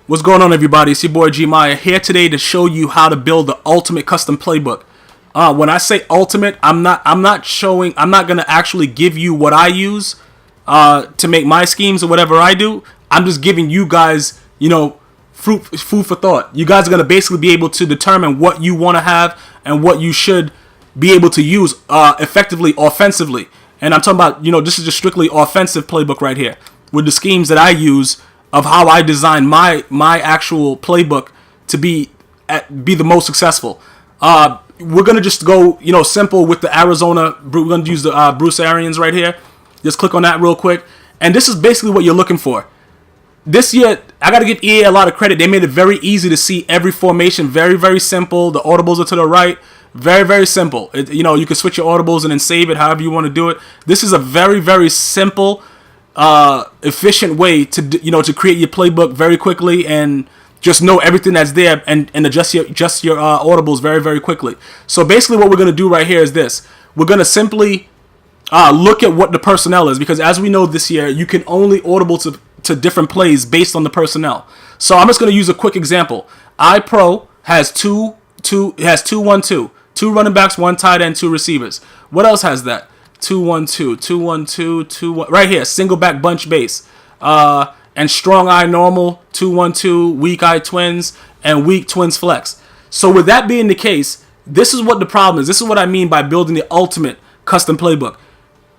What's going on, everybody? It's your boy Gmias here today to show you how to build the ultimate custom playbook. When I say ultimate, I'm not gonna actually give you what I use to make my schemes or whatever I do. I'm just giving you guys, food for thought. You guys are gonna basically be able to determine what you want to have and what you should be able to use effectively offensively. And I'm talking about, this is just strictly offensive playbook right here with the schemes that I use of how I design my actual playbook to be the most successful. We're gonna just go simple with the Arizona. We're gonna use the Bruce Arians right here. Just click on that real quick, and this is basically what you're looking for. This year, I gotta give EA a lot of credit. They made it very easy to see every formation. Very, very simple. The audibles are to the right. Very, very simple. You can switch your audibles and then save it however you want to do it. This is a very, very simple, efficient way to create your playbook very quickly and just know everything that's there and adjust your audibles very, very quickly. So basically what we're going to do right here is this. We're going to simply look at what the personnel is, because as we know this year, you can only audible to different plays based on the personnel. So I'm just going to use a quick example. iPro has 2-1-2. 2 running backs, 1 tight end, 2 receivers. What else has that? 2-1-2, 2-1-2, 2-1. Right here, single back bunch base. And strong eye normal, 2-1-2, weak eye twins, and weak twins flex. So with that being the case, this is what the problem is. This is what I mean by building the ultimate custom playbook.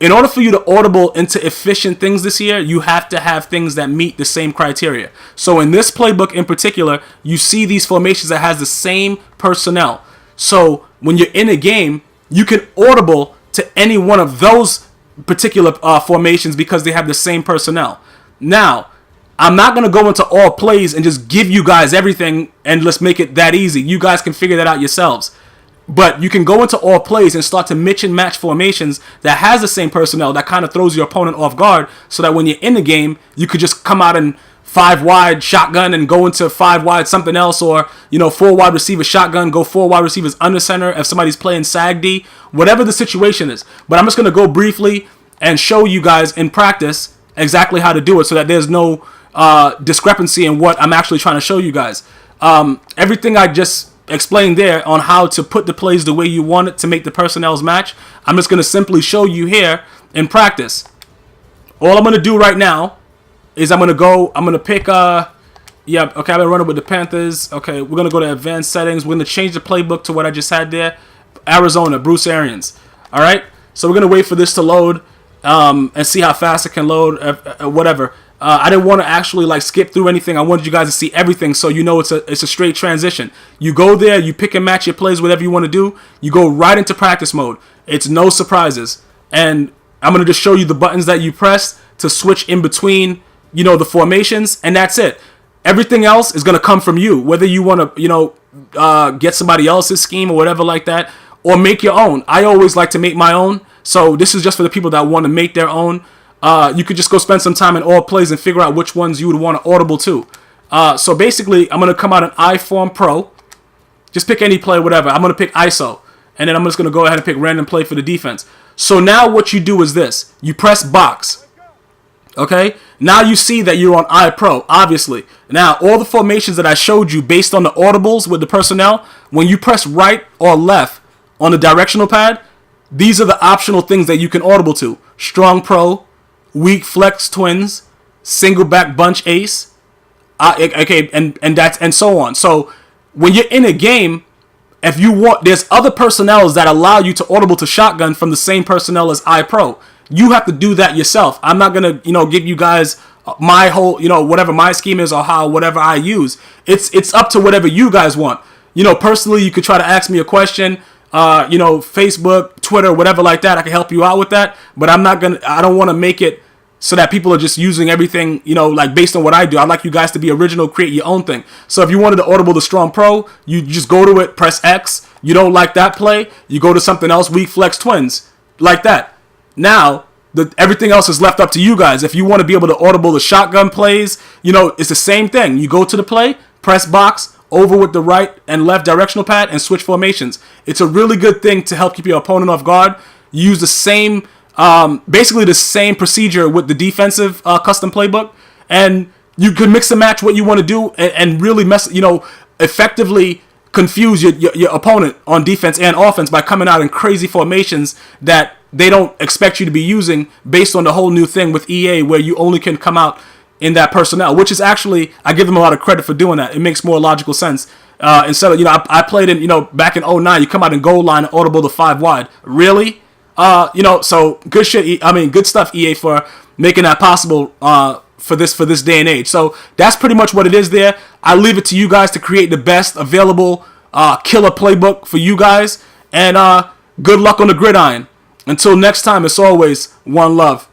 In order for you to audible into efficient things this year, you have to have things that meet the same criteria. So in this playbook in particular, you see these formations that has the same personnel. So when you're in a game, you can audible to any one of those particular formations because they have the same personnel. Now, I'm not going to go into all plays and just give you guys everything and let's make it that easy. You guys can figure that out yourselves. But you can go into all plays and start to mix and match formations that has the same personnel that kind of throws your opponent off guard, so that when you're in the game, you could just come out and 5 wide shotgun and go into 5 wide something else, or 4 wide receiver shotgun, go 4 wide receivers under center if somebody's playing sag D, whatever the situation is. But I'm just going to go briefly and show you guys in practice exactly how to do it, so that there's no discrepancy in what I'm actually trying to show you guys. Everything I just explained there on how to put the plays the way you want it to make the personnels match, I'm just going to simply show you here in practice. All I'm going to do right now is I'm going to pick, I'm going to run it with the Panthers. Okay, we're going to go to advanced settings. We're going to change the playbook to what I just had there. Arizona, Bruce Arians. All right, so we're going to wait for this to load and see how fast it can load, whatever. I didn't want to actually skip through anything. I wanted you guys to see everything, so it's a straight transition. You go there, you pick and match your plays, whatever you want to do. You go right into practice mode. It's no surprises. And I'm going to just show you the buttons that you press to switch in between the formations, and that's it. Everything else is going to come from you, whether you want to, get somebody else's scheme or whatever like that, or make your own. I always like to make my own, so this is just for the people that want to make their own. You could just go spend some time in all plays and figure out which ones you would want to audible to. So basically, I'm going to come out an iForm Pro. Just pick any play, whatever. I'm going to pick ISO, and then I'm just going to go ahead and pick random play for the defense. So now what you do is this. You press box. Okay, now you see that you're on iPro, obviously. Now, all the formations that I showed you based on the audibles with the personnel, when you press right or left on the directional pad, these are the optional things that you can audible to. Strong Pro, weak flex twins, single back bunch ace, okay, and so on. So when you're in a game, if you want, there's other personnels that allow you to audible to shotgun from the same personnel as iPro. You have to do that yourself. I'm not gonna, give you guys my whole, whatever my scheme is or whatever I use. It's up to whatever you guys want. Personally, you could try to ask me a question. Facebook, Twitter, whatever like that. I can help you out with that. But I don't want to make it so that people are just using everything, based on what I do. I'd like you guys to be original, create your own thing. So if you wanted to audible the Strong Pro, you just go to it, press X. You don't like that play, you go to something else, weak flex twins, like that. Now, everything else is left up to you guys. If you want to be able to audible the shotgun plays, it's the same thing. You go to the play, press box, over with the right and left directional pad, and switch formations. It's a really good thing to help keep your opponent off guard. You use the same, basically the same procedure with the defensive custom playbook, and You can mix and match what you want to do and really effectively confuse your opponent on defense and offense by coming out in crazy formations that they don't expect you to be using based on the whole new thing with EA where you only can come out in that personnel, which is actually, I give them a lot of credit for doing that. It makes more logical sense. Instead of, I played in, back in 09, you come out in goal line and audible to 5 wide. Really? So good shit. Good stuff, EA, for making that possible for this day and age. So that's pretty much what it is there. I leave it to you guys to create the best available killer playbook for you guys. And good luck on the gridiron. Until next time, as always, one love.